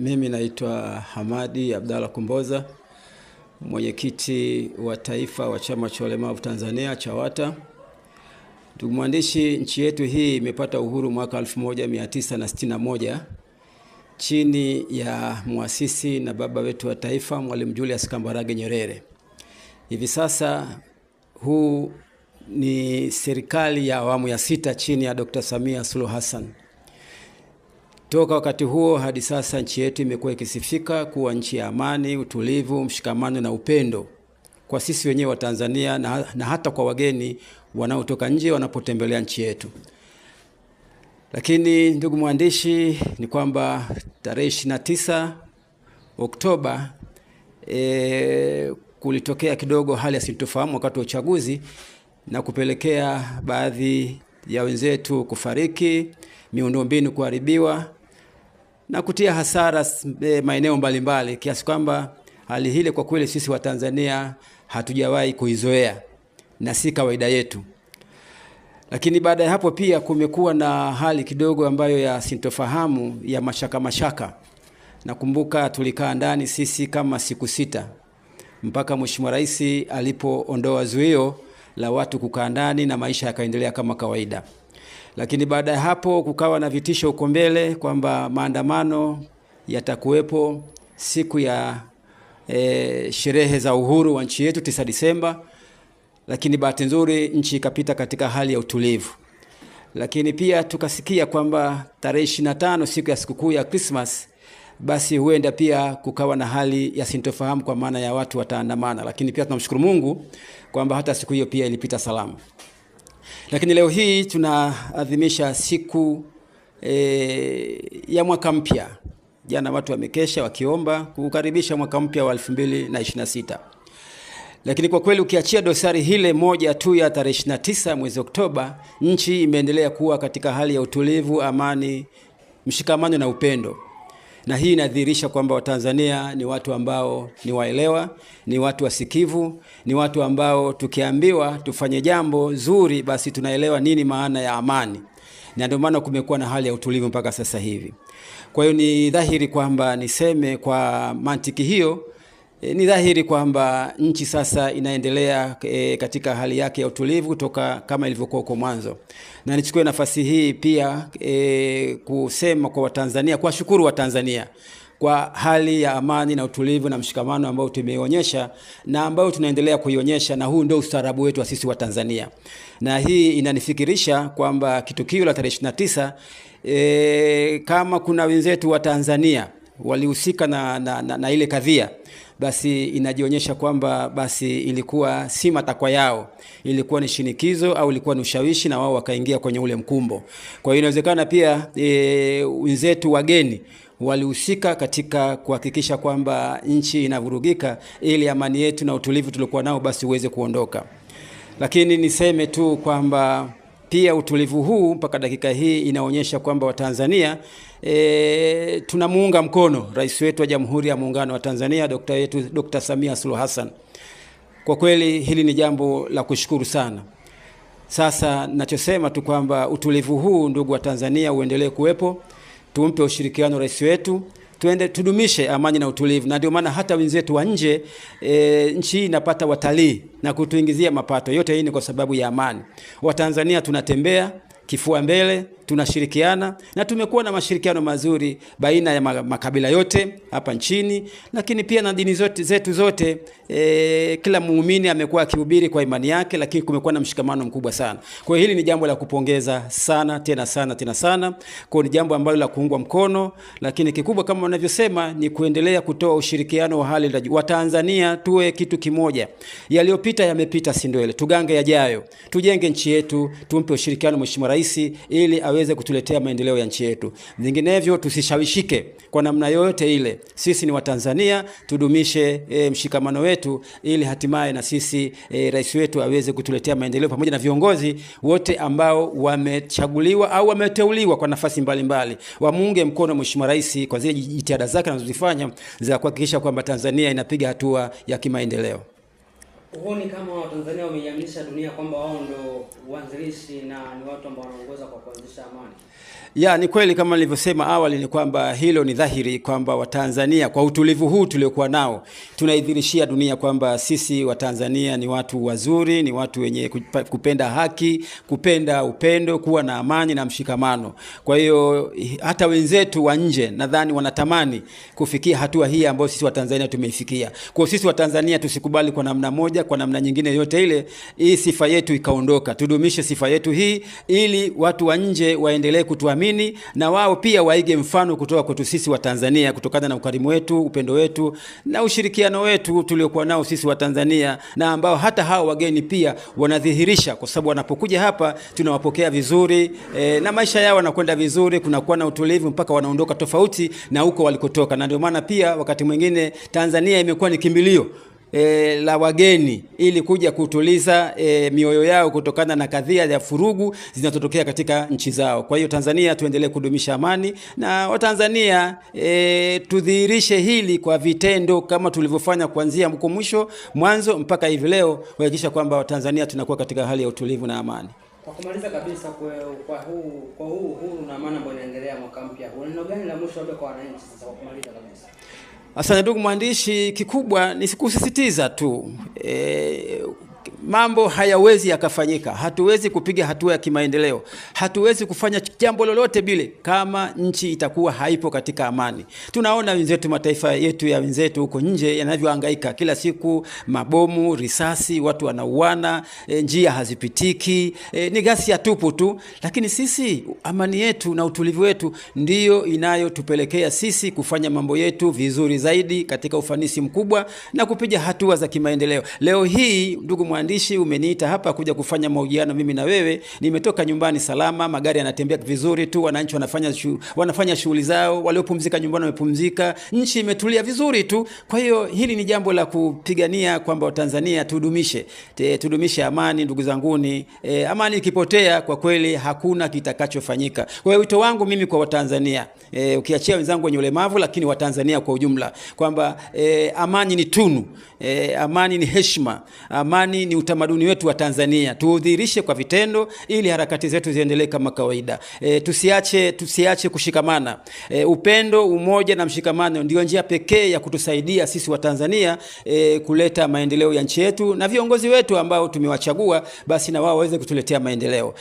Mimi naitwa Hamadi Abdalla Kumboza, mwenyekiti wa taifa wa chama cha walemavu Tanzania CHAWATA. Ndugu mwandishi, nchi yetu hii imepata uhuru mwaka 1961 chini ya muasisi na baba wetu wa taifa Mwalimu Julius Kambarage Nyerere. Hivi sasa huu ni serikali ya awamu ya 6 chini ya Dr. Samia Suluhu Hassan. Toka wakati huo hadi sasa nchi yetu imekuwa ikisifika kuwa nchi ya amani, utulivu, mshikamano na upendo kwa sisi wenyewe wa Tanzania na hata kwa wageni wanaotoka nje wanapotembelea nchi yetu. Lakini ndugu mwandishi, ni kwamba tarehe 29 Oktoba kulitokea kidogo hali ya sintofahamu wakati wa uchaguzi na kupelekea baadhi ya wenzetu kufariki, miundombinu kuharibiwa na kutia hasara maeneo mbalimbali, kiasi kwamba hali hile kwa kweli sisi wa Tanzania hatujawahi kuizoea na si kawaida yetu. Lakini baada ya hapo pia kumekuwa na hali kidogo ambayo ya sintofahamu ya mashaka. Nakumbuka tulikaa ndani sisi kama siku 6 mpaka Mheshimiwa Rais alipoondoa zuio la watu kukaa ndani na maisha yakaendelea kama kawaida. Lakini baada ya hapo kukawa na vitisho huko mbele kwamba maandamano yatakuwepo siku ya sherehe za uhuru wa nchi yetu 9 Disemba. Lakini bahati nzuri nchi ikapita katika hali ya utulivu. Lakini pia tukasikia kwamba tarehe 25 siku ya sikukuu ya Christmas, basi huenda pia kukawa na hali ya sintofahamu kwa maana ya watu wataandamana. Lakini pia tunamshukuru Mungu kwamba hata siku hiyo pia ilipita salama. Lakini leo hii tunaadhimisha siku ya mwaka mpya. Jana watu wamekesha wakiomba kukaribisha mwaka mpya wa 2026. Lakini kwa kweli ukiachia dosari hile moja tu ya tarehe 29 mwezi Oktoba, nchi imeendelea kuwa katika hali ya utulivu, amani, mshikamano na upendo. Na hii inadhihirisha kwamba Watanzania ni watu ambao ni waelewa, ni watu wasikivu, ni watu ambao tukiambiwa tufanye jambo zuri basi tunaelewa nini maana ya amani. Na ndio maana kumekuwa na hali ya utulivu mpaka sasa hivi. Kwa hiyo ni dhahiri kwamba niseme kwa mantiki hiyo, ni dhahiri kwamba nchi sasa inaendelea katika hali yake ya utulivu kutoka kama ilivyokuwa huko mwanzo. Na nichukue nafasi hii pia kusema kwa Watanzania, kwa shukuru Watanzania kwa hali ya amani na utulivu na mshikamano ambao tumeonyesha na ambao tunaendelea kuionyesha, na huu ndio ustaarabu wetu wa sisi wa Tanzania. Na hii inanifikirisha kwamba kitukio la tarehe 29 kama kuna wenzetu wa Tanzania walihusika na ile kadhia, basi inajionyesha kwamba basi ilikuwa si matakwa yao, ilikuwa ni shinikizo au ilikuwa ni ushawishi na wao wakaingia kwenye ule mkumbo. Kwa hiyo inawezekana pia wenzetu wageni walihusika katika kuhakikisha kwamba nchi inavurugika ili amani yetu na utulivu tuliokuwa nao basi uweze kuondoka. Lakini niseme tu kwamba pia utulivu huu mpaka dakika hii inaonyesha kwamba Watanzania tunamuunga mkono Rais wetu wa Jamhuri ya Muungano wa Tanzania Dr. Samia Suluhu Hassan. Kwa kweli hili ni jambo la kushukuru sana. Sasa nachosema tu kwamba utulivu huu, ndugu wa Tanzania, uendelee kuwepo. Tumpe ushirikiano rais wetu, tudumishe amani na utulivu. Na ndio maana hata wenzetu wa nje nchi hii inapata watalii na kutuingizia mapato. Yote hii ni kwa sababu ya amani. Watanzania tunatembea kifua mbele, tunashirikiana na tumekuwa na mashirikiano mazuri baina ya makabila yote hapa nchini, lakini pia na dini zetu zote. Kila muumini amekuwa akihubiri kwa imani yake, lakini kumekuwa na mshikamano mkubwa sana. Kwa hiyo hili ni jambo la kupongeza sana, tena sana. Kwa ni jambo ambalo la kuungwa mkono, lakini kikubwa kama wanavyosema ni kuendelea kutoa ushirikiano wa hali ya juu. Watanzania tuwe kitu kimoja. Yaliyopita yamepita, si ndio ile. Tugange yajayo. Tujenge nchi yetu, tumpe ushirikiano Mheshimiwa Rais ili aweze kutuletea maendeleo ya nchi yetu. Vinginevyo tusishawishike kwa namna yoyote ile. Sisi ni Watanzania, tudumishe mshikamano wetu ili hatimaye na sisi rais wetu aweze kutuletea maendeleo pamoja na viongozi wote ambao wamechaguliwa au wameteuliwa kwa nafasi mbalimbali. Wamuunge mkono Mheshimiwa Rais kwa zile jitihada zake anazozifanya za kuhakikisha kwamba Tanzania inapiga hatua ya kimaendeleo. Huoni kama Watanzania wameiaminisha dunia kwamba wao ndio waanzilishi na ni watu ambao wanaongoza kwa kuanzisha amani? Ya, ni kweli kama nilivyosema awali ni kwamba hilo ni dhahiri kwamba Watanzania kwa utulivu huu tuliokuwa nao tunaidhirishia dunia kwamba sisi Watanzania ni watu wazuri, ni watu wenye kupenda haki, kupenda upendo, kuwa na amani na mshikamano. Kwa hiyo hata wenzetu wa nje nadhani wanatamani kufikia hatua hii ambayo sisi Watanzania tumeifikia. Kwa sisi Watanzania tusikubali kwa namna moja, kwa namna nyingine yote ile hii sifa yetu ikaondoka. Tudumishe sifa yetu hii ili watu wa nje waendelee kutuamini na wao pia waige mfano kutoka kwetu sisi wa Tanzania, kutokana na ukarimu wetu, upendo wetu na ushirikiano wetu tuliokuwa nao sisi wa Tanzania, na ambao hata hao wageni pia wanadhihirisha, kwa sababu wanapokuja hapa tunawapokea vizuri na maisha yao yanakwenda vizuri, kunakuwa na utulivu mpaka wanaondoka tofauti na huko walikotoka. Na ndio maana pia wakati mwingine Tanzania imekuwa ni kimbilio la wageni ili kuja kutuliza mioyo yao kutokana na kadhia ya furugu zinazotokea katika nchi zao. Kwa hiyo Tanzania tuendelee kudumisha amani, na Watanzania tudhihirishe hili kwa vitendo kama tulivyofanya kuanzia mwanzo mpaka hivi leo, kuhakikisha kwamba Watanzania tunakuwa katika hali ya utulivu na amani. Kwa kumaliza kabisa, kwa huu na amani ambayo inaendelea mwaka mpya, neno gani la mwisho kwa wananchi sasa kwa kumaliza kabisa? Asante ndugu mwandishi, kikubwa ni kusisitiza tu mambo hayawezi yakafanyika. Hatuwezi kupiga hatua ya kimaendeleo, hatuwezi kufanya jambo lolote bile kama nchi itakuwa haipo katika amani. Tunaona wenzetu, mataifa yetu ya wenzetu huko nje yanavyohangaika kila siku, mabomu, risasi, watu wanauana, njia hazipitiki, ni ghasia tupu tu. Lakini sisi amani yetu na utulivu wetu ndiyo inayotupelekea sisi kufanya mambo yetu vizuri zaidi katika ufanisi mkubwa na kupiga hatua za kimaendeleo. Leo hii ndugu mwandishi, umeniita hapa kuja kufanya mahojiano mimi na wewe. Nimetoka nyumbani salama, magari yanatembea vizuri tu, wananchi wanafanya shughuli zao, waliopumzika nyumbani wamepumzika, nchi imetulia vizuri tu. Kwa hiyo hili ni jambo la kupigania kwamba Watanzania tudumishe amani. Ndugu zanguni, amani ikipotea kwa kweli hakuna kitakachofanyika. Kwa hiyo wito wangu mimi kwa Watanzania, ukiachia wenzangu wenye ulemavu, lakini Watanzania kwa ujumla, kwamba amani ni tunu, amani ni heshima, amani ni utamaduni wetu wa Tanzania. Tuudhihirishe kwa vitendo ili harakati zetu ziendelee kama kawaida. Tusiache kushikamana. Upendo, umoja na mshikamano ndio njia pekee ya kutusaidia sisi wa Tanzania kuleta maendeleo ya nchi yetu, na viongozi wetu ambao tumewachagua basi na wao waweze kutuletea maendeleo.